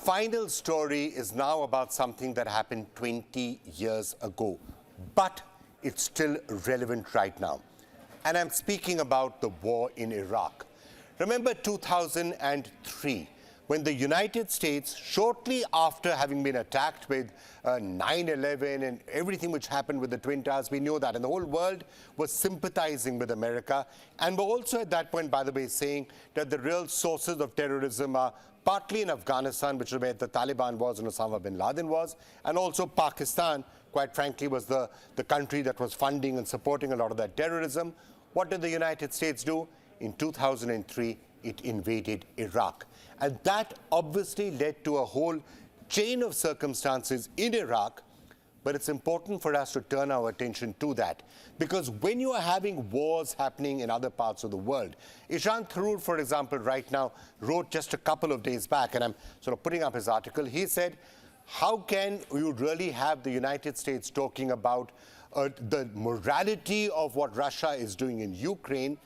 final story is now about something that happened 20 years ago, but it's still relevant right now. And I'm speaking about the war in Iraq. Remember 2003, when the United States, shortly after having been attacked with 9/11 and everything which happened with the Twin Towers, we knew that, and the whole world was sympathizing with America, and were also at that point, by the way, saying that the real sources of terrorism are partly in Afghanistan, which is where the Taliban was and Osama bin Laden was, and also Pakistan, quite frankly, was the country that was funding and supporting a lot of that terrorism. What did the United States do? In 2003, it invaded Iraq. And that obviously led to a whole chain of circumstances in Iraq, but it's important for us to turn our attention to that. Because when you are having wars happening in other parts of the world, Ishan Tharoor, for example, right now wrote just a couple of days back, and I'm sort of putting up his article, he said, how can you really have the United States talking about the morality of what Russia is doing in Ukraine,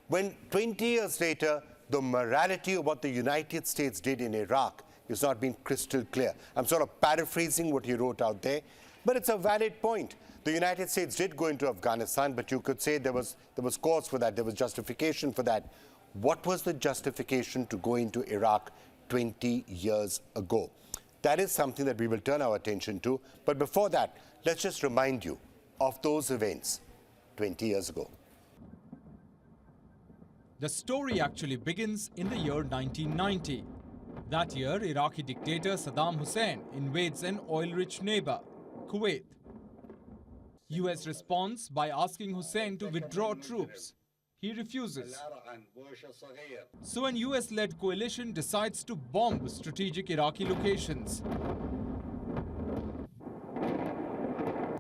when 20 years later, the morality of what the United States did in Iraq is not being crystal clear. I'm sort of paraphrasing what he wrote out there, but it's a valid point. The United States did go into Afghanistan, but you could say there was cause for that, there was justification for that. What was the justification to go into Iraq 20 years ago? That is something that we will turn our attention to. But before that, let's just remind you of those events 20 years ago. The story actually begins in the year 1990. That year, Iraqi dictator Saddam Hussein invades an oil-rich neighbor, Kuwait. US responds by asking Hussein to withdraw troops. He refuses. So an US-led coalition decides to bomb strategic Iraqi locations.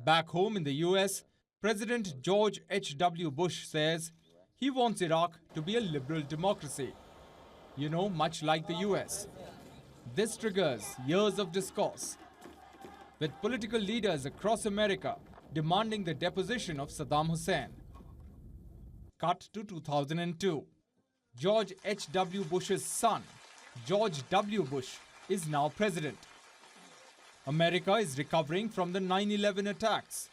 Back home in the US, President George H.W. Bush says he wants Iraq to be a liberal democracy. You know, much like the US. This triggers years of discourse, with political leaders across America demanding the deposition of Saddam Hussein. Cut to 2002. George H.W. Bush's son, George W. Bush, is now president. America is recovering from the 9/11 attacks.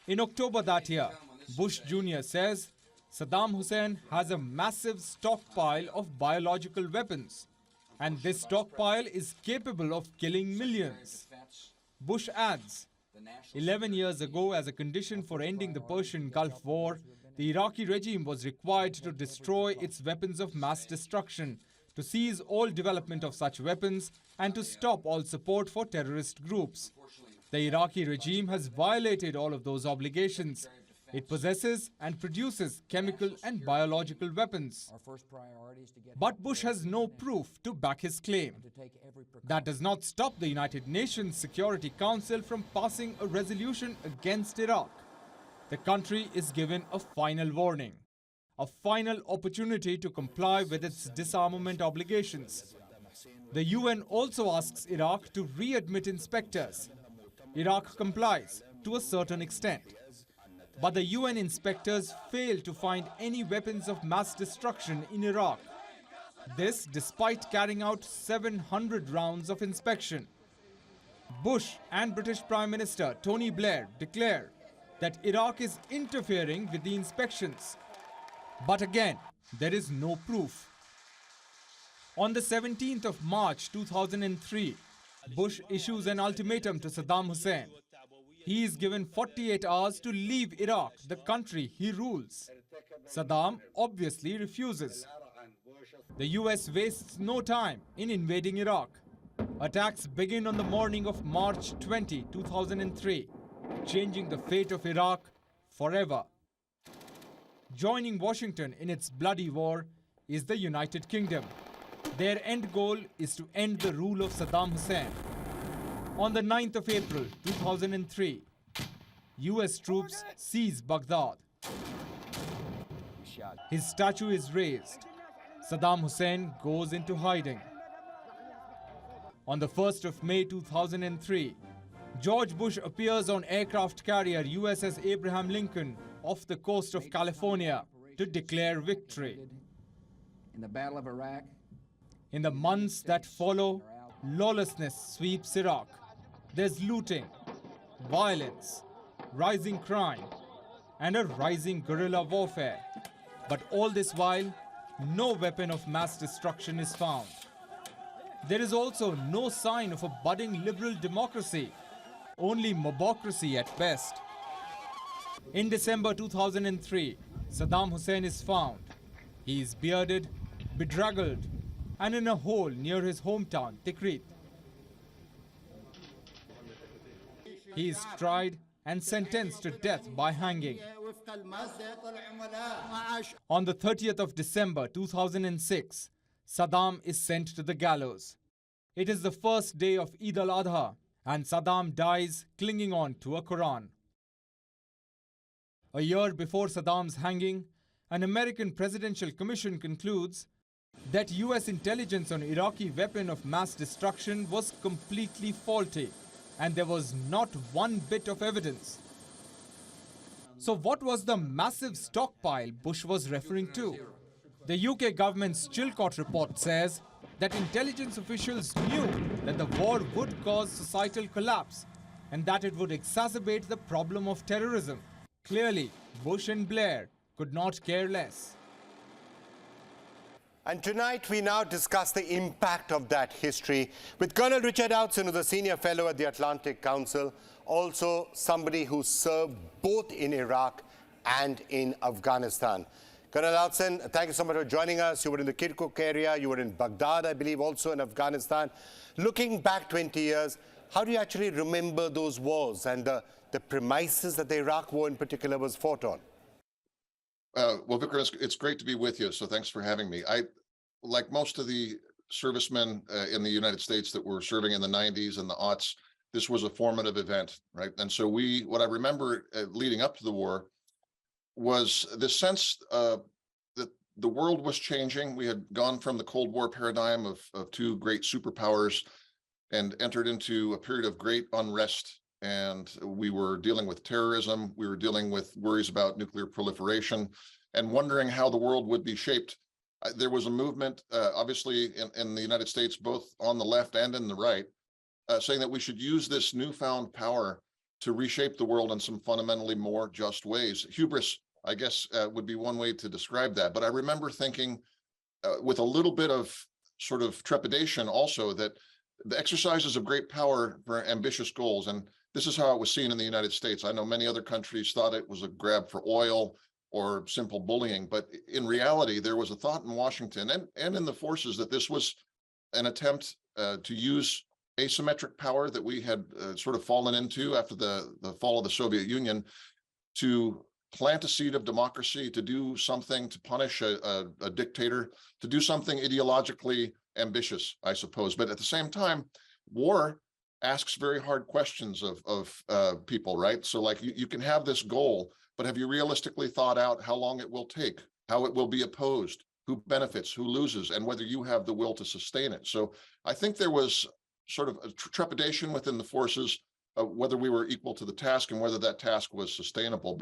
In October that year, Bush Jr. says Saddam Hussein has a massive stockpile of biological weapons, and this stockpile is capable of killing millions. Bush adds, 11 years ago, as a condition for ending the Persian Gulf War, the Iraqi regime was required to destroy its weapons of mass destruction, to seize all development of such weapons, and to stop all support for terrorist groups. The Iraqi regime has violated all of those obligations. It possesses and produces chemical and biological weapons. But Bush has no proof to back his claim. That does not stop the United Nations Security Council from passing a resolution against Iraq. The country is given a final warning, a final opportunity to comply with its disarmament obligations. The UN also asks Iraq to readmit inspectors. Iraq complies to a certain extent. But the UN inspectors fail to find any weapons of mass destruction in Iraq. This despite carrying out 700 rounds of inspection. Bush and British Prime Minister Tony Blair declare that Iraq is interfering with the inspections. But again, there is no proof. On the 17th of March 2003, Bush issues an ultimatum to Saddam Hussein. He is given 48 hours to leave Iraq, the country he rules. Saddam obviously refuses. The US wastes no time in invading Iraq. Attacks begin on the morning of March 20, 2003, changing the fate of Iraq forever. Joining Washington in its bloody war is the United Kingdom. Their end goal is to end the rule of Saddam Hussein. On the 9th of April 2003, US troops seize Baghdad. His statue is raised. Saddam Hussein goes into hiding. On the 1st of May 2003, George Bush appears on aircraft carrier USS Abraham Lincoln off the coast of California to declare victory. In the Battle of Iraq, In the months that follow, lawlessness sweeps Iraq. There's looting, violence, rising crime, and a rising guerrilla warfare. But all this while, no weapon of mass destruction is found. There is also no sign of a budding liberal democracy, only mobocracy at best. In December 2003, Saddam Hussein is found. He is bearded, bedraggled, and in a hole near his hometown, Tikrit. He is tried and sentenced to death by hanging. On the 30th of December 2006, Saddam is sent to the gallows. It is the first day of Eid al-Adha, and Saddam dies clinging on to a Quran. A year before Saddam's hanging, an American presidential commission concludes that US intelligence on Iraqi weapon of mass destruction was completely faulty, and there was not one bit of evidence. So what was the massive stockpile Bush was referring to? The UK government's Chilcot report says that intelligence officials knew that the war would cause societal collapse and that it would exacerbate the problem of terrorism. Clearly, Bush and Blair could not care less. And tonight we now discuss the impact of that history with Colonel Richard Outzen, who's a senior fellow at the Atlantic Council, also somebody who served both in Iraq and in Afghanistan. Colonel Outzen, thank you so much for joining us. You were in the Kirkuk area, you were in Baghdad, I believe, also in Afghanistan. Looking back 20 years, how do you actually remember those wars and the premises that the Iraq war in particular was fought on? Well, Vikram, it's great to be with you, so thanks for having me. Like most of the servicemen in the United States that were serving in the 90s and the aughts, this was a formative event, right? And so what I remember leading up to the war was this sense that the world was changing. We had gone from the Cold War paradigm of two great superpowers and entered into a period of great unrest. And we were dealing with terrorism. We were dealing with worries about nuclear proliferation and wondering how the world would be shaped. There was a movement, obviously, in the United States, both on the left and in the right, saying that we should use this newfound power to reshape the world in some fundamentally more just ways. Hubris, I guess, would be one way to describe that. But I remember thinking with a little bit of sort of trepidation also that the exercises of great power for ambitious goals, and this is how it was seen in the United States. I know many other countries thought it was a grab for oil or simple bullying, but in reality, there was a thought in Washington and in the forces that this was an attempt to use asymmetric power that we had sort of fallen into after the fall of the Soviet Union to plant a seed of democracy, to do something to punish a dictator, to do something ideologically ambitious, I suppose. But at the same time, war asks very hard questions of people, right? So like you can have this goal, but have you realistically thought out how long it will take, how it will be opposed, who benefits, who loses, and whether you have the will to sustain it? So I think there was sort of a trepidation within the forces of whether we were equal to the task and whether that task was sustainable.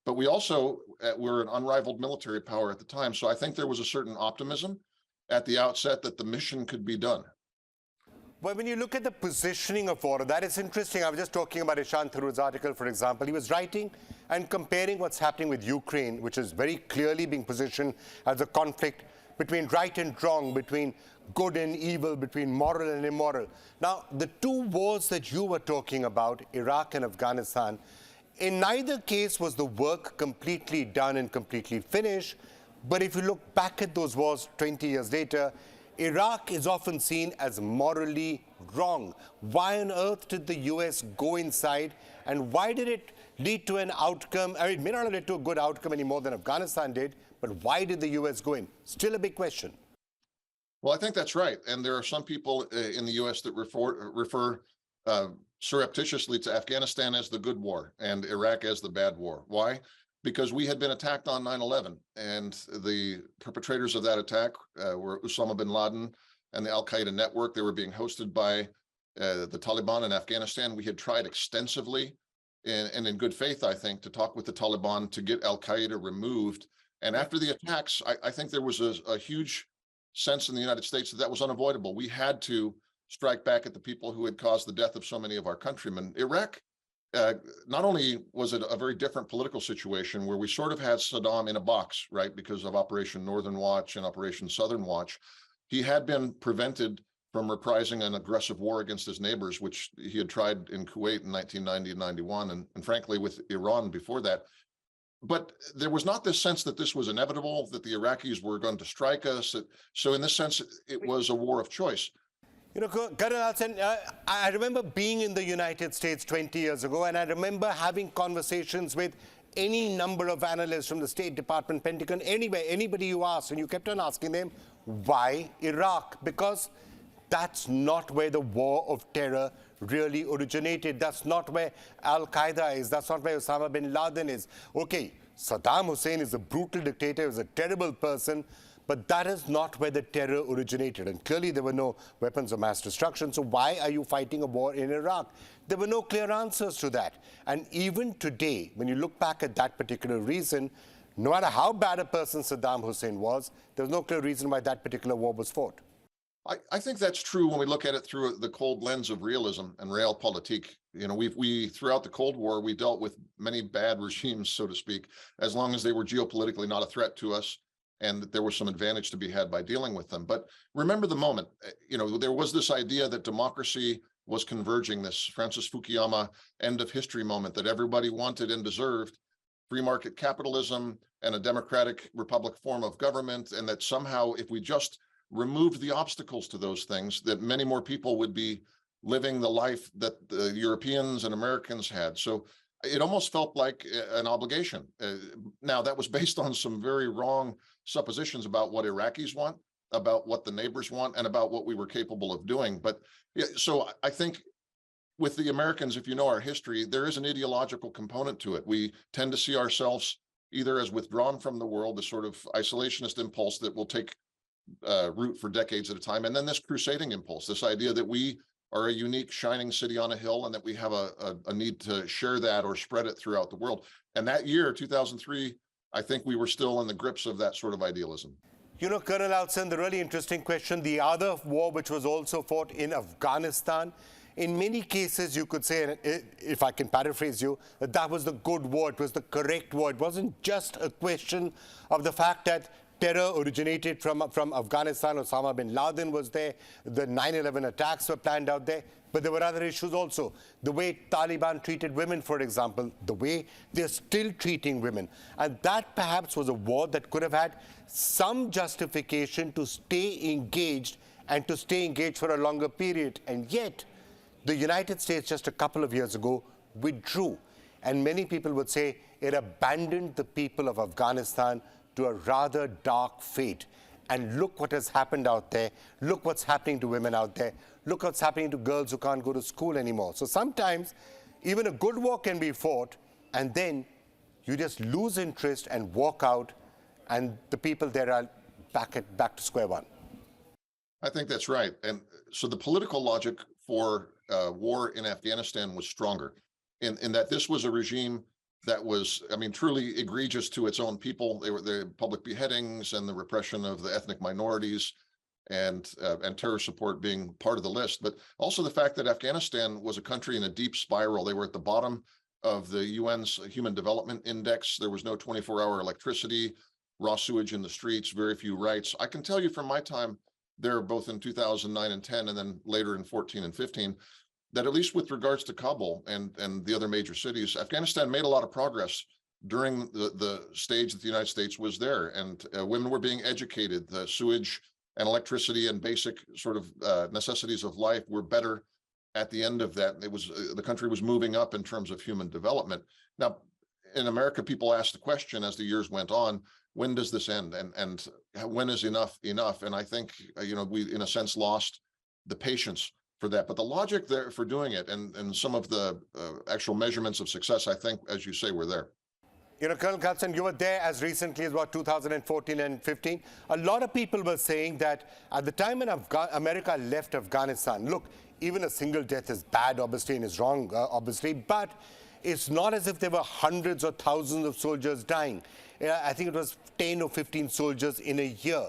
But we also were an unrivaled military power at the time. So I think there was a certain optimism at the outset that the mission could be done. Well, when you look at the positioning of war, that is interesting. I was just talking about Ishant Tharoor's article, for example. He was writing and comparing what's happening with Ukraine, which is very clearly being positioned as a conflict between right and wrong, between good and evil, between moral and immoral. Now, the two wars that you were talking about, Iraq and Afghanistan, in neither case was the work completely done and completely finished. But if you look back at those wars 20 years later, Iraq is often seen as morally wrong. Why on earth did the US go inside, and why did it lead to an outcome? I mean, it may not have led to a good outcome any more than Afghanistan did, but why did the US go in? Still a big question. Well, I think that's right. And there are some people in the US that refer surreptitiously to Afghanistan as the good war and Iraq as the bad war. Why? Because we had been attacked on 9/11, and the perpetrators of that attack were Osama bin Laden and the Al-Qaeda network. They were being hosted by the Taliban in Afghanistan. We had tried extensively and in good faith, I think, to talk with the Taliban to get Al-Qaeda removed. And after the attacks, I think there was a huge sense in the United States that was unavoidable. We had to strike back at the people who had caused the death of so many of our countrymen. Iraq, not only was it a very different political situation where we sort of had Saddam in a box, right, because of Operation Northern Watch and Operation Southern Watch, he had been prevented from reprising an aggressive war against his neighbors, which he had tried in Kuwait in 1990 and 91, and frankly with Iran before that. But there was not this sense that this was inevitable, that the Iraqis were going to strike us. So in this sense, it was a war of choice. You know, Colonel Alsen, I remember being in the United States 20 years ago, and I remember having conversations with any number of analysts from the State Department, Pentagon, anywhere, anybody you asked, and you kept on asking them, why Iraq? Because that's not where the war of terror really originated. That's not where Al-Qaeda is. That's not where Osama bin Laden is. Okay, Saddam Hussein is a brutal dictator, he was a terrible person, but that is not where the terror originated. And clearly there were no weapons of mass destruction. So why are you fighting a war in Iraq? There were no clear answers to that. And even today, when you look back at that particular reason, no matter how bad a person Saddam Hussein was, there's no clear reason why that particular war was fought. I think that's true when we look at it through the cold lens of realism and realpolitik. You know, we throughout the Cold War, we dealt with many bad regimes, so to speak, as long as they were geopolitically not a threat to us, and that there was some advantage to be had by dealing with them. But remember the moment, you know, there was this idea that democracy was converging, this Francis Fukuyama end of history moment that everybody wanted and deserved, free market capitalism and a democratic republic form of government, and that somehow if we just removed the obstacles to those things, that many more people would be living the life that the Europeans and Americans had. So it almost felt like an obligation. Now, that was based on some very wrong suppositions about what Iraqis want, about what the neighbors want, and about what we were capable of doing. But yeah, so I think with the Americans, if you know our history, there is an ideological component to it. We tend to see ourselves either as withdrawn from the world, this sort of isolationist impulse that will take root for decades at a time, and then this crusading impulse, this idea that we are a unique shining city on a hill and that we have a need to share that or spread it throughout the world. And that year, 2003, I think we were still in the grips of that sort of idealism. You know, Colonel Alsen, the really interesting question, the other war which was also fought in Afghanistan, in many cases you could say, if I can paraphrase you, that that was the good war, it was the correct war. It wasn't just a question of the fact that terror originated from Afghanistan. Osama bin Laden was there. The 9/11 attacks were planned out there. But there were other issues also. The way Taliban treated women, for example, the way they're still treating women. And that perhaps was a war that could have had some justification to stay engaged and to stay engaged for a longer period. And yet, the United States just a couple of years ago withdrew. And many people would say it abandoned the people of Afghanistan to a rather dark fate. And look what has happened out there. Look what's happening to women out there. Look what's happening to girls who can't go to school anymore. So sometimes even a good war can be fought, and then you just lose interest and walk out, and the people there are back to square one. I think that's right. And so the political logic for war in Afghanistan was stronger in that this was a regime that was, I mean, truly egregious to its own people. They were the public beheadings and the repression of the ethnic minorities and terror support being part of the list. But also the fact that Afghanistan was a country in a deep spiral. They were at the bottom of the UN's Human Development Index. There was no 24-hour electricity, raw sewage in the streets, very few rights. I can tell you from my time there, both in 2009 and 10, and then later in 14 and 15, that at least with regards to Kabul and the other major cities, Afghanistan made a lot of progress during the stage that the United States was there. And women were being educated. The sewage and electricity and basic sort of necessities of life were better at the end of that. It was the country was moving up in terms of human development. Now, in America, people asked the question as the years went on, when does this end? And when is enough enough? And I think, we, in a sense, lost the patience for that. But the logic there for doing it and some of the actual measurements of success, I think, as you say, were there. You know, Colonel Carlson, you were there as recently as about 2014 and 15. A lot of people were saying that at the time when America left Afghanistan, look, even a single death is bad, obviously, and is wrong, obviously, but it's not as if there were hundreds or thousands of soldiers dying. I think it was 10 or 15 soldiers in a year.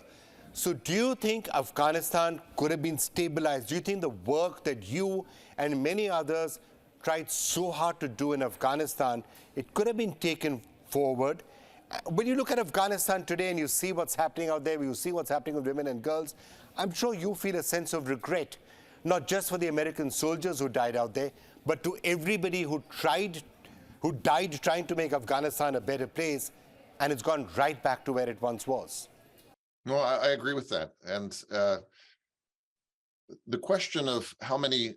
So do you think Afghanistan could have been stabilized? Do you think the work that you and many others tried so hard to do in Afghanistan, it could have been taken forward? When you look at Afghanistan today and you see what's happening out there, you see what's happening with women and girls, I'm sure you feel a sense of regret, not just for the American soldiers who died out there, but to everybody who died trying to make Afghanistan a better place, and it's gone right back to where it once was. No, I agree with that. And the question of how many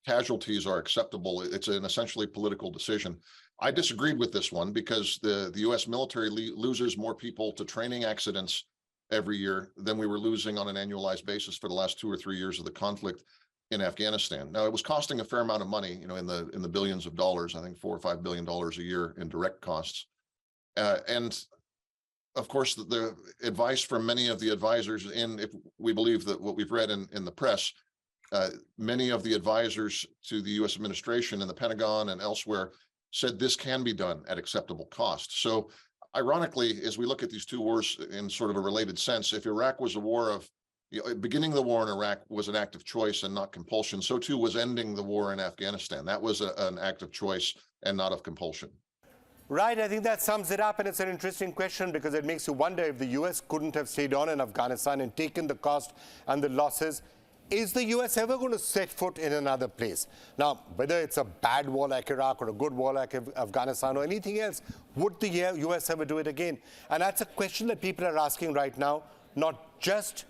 casualties are acceptable, it's an essentially political decision. I disagreed with this one because the U.S. military loses more people to training accidents every year than we were losing on an annualized basis for the last 2 or 3 years of the conflict in Afghanistan. Now, it was costing a fair amount of money, in the billions of dollars, I think $4 or $5 billion a year in direct costs. And of course, the advice from many of the advisors if we believe that what we've read in the press, many of the advisors to the U.S. administration in the Pentagon and elsewhere said this can be done at acceptable cost. So ironically, as we look at these two wars in sort of a related sense, if Iraq was a war of, beginning the war in Iraq was an act of choice and not compulsion, so too was ending the war in Afghanistan. That was an act of choice and not of compulsion. Right, I think that sums it up, and it's an interesting question because it makes you wonder if the U.S. couldn't have stayed on in Afghanistan and taken the cost and the losses. Is the U.S. ever going to set foot in another place? Now, whether it's a bad war like Iraq or a good war like Afghanistan or anything else, would the U.S. ever do it again? And that's a question that people are asking right now, not just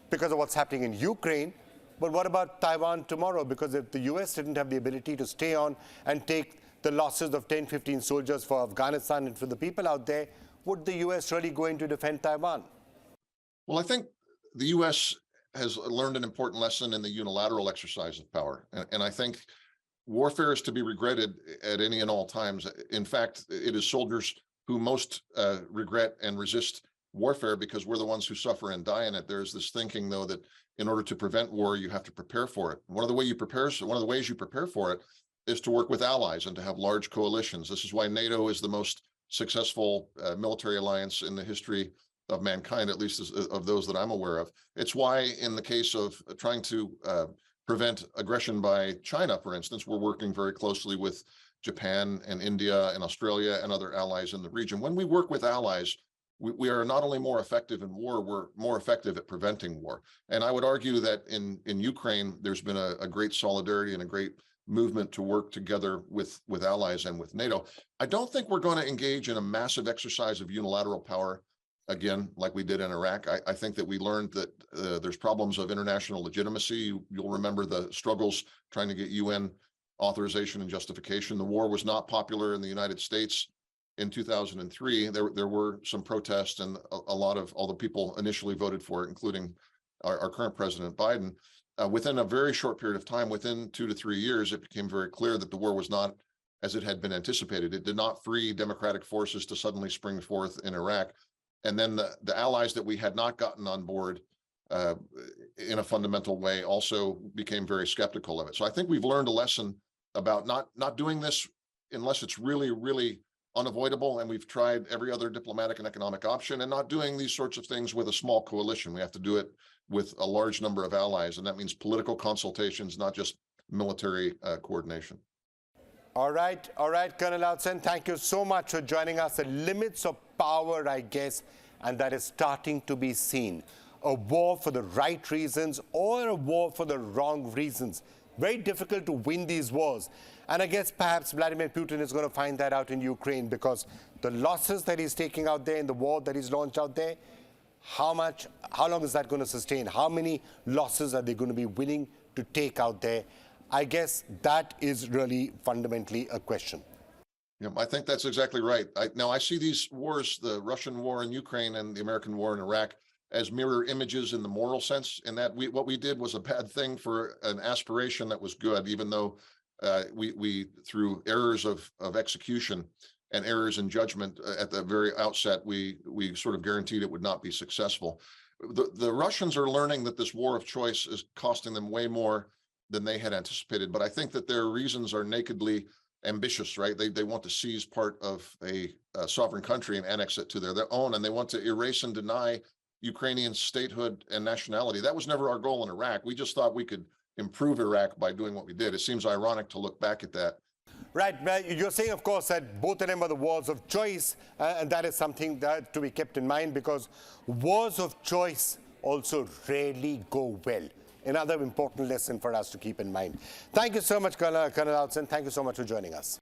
because of what's happening in Ukraine, but what about Taiwan tomorrow? Because if the U.S. didn't have the ability to stay on and take the losses of 10, 15 soldiers for Afghanistan and for the people out there, would the U.S. really go in to defend Taiwan? Well, I think the U.S. has learned an important lesson in the unilateral exercise of power. And I think warfare is to be regretted at any and all times. In fact, it is soldiers who most regret and resist warfare because we're the ones who suffer and die in it. There's this thinking, though, that in order to prevent war, you have to prepare for it. One of the ways you prepare for it is to work with allies and to have large coalitions. This is why NATO is the most successful military alliance in the history of mankind, at least of those that I'm aware of. It's why in the case of trying to prevent aggression by China, for instance, we're working very closely with Japan and India and Australia and other allies in the region. When we work with allies, we are not only more effective in war, we're more effective at preventing war. And I would argue that in Ukraine, there's been a great solidarity and a great movement to work together with allies and with NATO. I don't think we're going to engage in a massive exercise of unilateral power again, like we did in Iraq. I think that we learned that there's problems of international legitimacy. You'll remember the struggles trying to get UN authorization and justification. The war was not popular in the United States in 2003. There were some protests, and a lot of all the people initially voted for it, including our current President Biden. Within a very short period of time, within 2 to 3 years, it became very clear that the war was not as it had been anticipated. It did not free democratic forces to suddenly spring forth in Iraq. And then the allies that we had not gotten on board in a fundamental way also became very skeptical of it. So I think we've learned a lesson about not doing this unless it's really, really unavoidable. And we've tried every other diplomatic and economic option, and not doing these sorts of things with a small coalition. We have to do it with a large number of allies. And that means political consultations, not just military coordination. All right, Colonel Outsen, thank you so much for joining us. The limits of power, I guess, and that is starting to be seen. A war for the right reasons or a war for the wrong reasons. Very difficult to win these wars. And I guess perhaps Vladimir Putin is going to find that out in Ukraine, because the losses that he's taking out there in the war that he's launched out there, how long is that going to sustain? How many losses are they going to be willing to take out there? I guess that is really fundamentally a question. Yeah, I think that's exactly right. Now, I see these wars, the Russian war in Ukraine and the American war in Iraq, as mirror images in the moral sense, in that what we did was a bad thing for an aspiration that was good, even though we through errors of execution and errors in judgment at the very outset, we sort of guaranteed it would not be successful. The Russians are learning that this war of choice is costing them way more than they had anticipated, but I think that their reasons are nakedly ambitious, right? They want to seize part of a sovereign country and annex it to their own, and they want to erase and deny Ukrainian statehood and nationality. That was never our goal in Iraq. We just thought we could improve Iraq by doing what we did. It seems ironic to look back at that. Right. You're saying, of course, that both of them are the wars of choice, and that is something that to be kept in mind, because wars of choice also rarely go well. Another important lesson for us to keep in mind. Thank you so much, Colonel Alson. Thank you so much for joining us.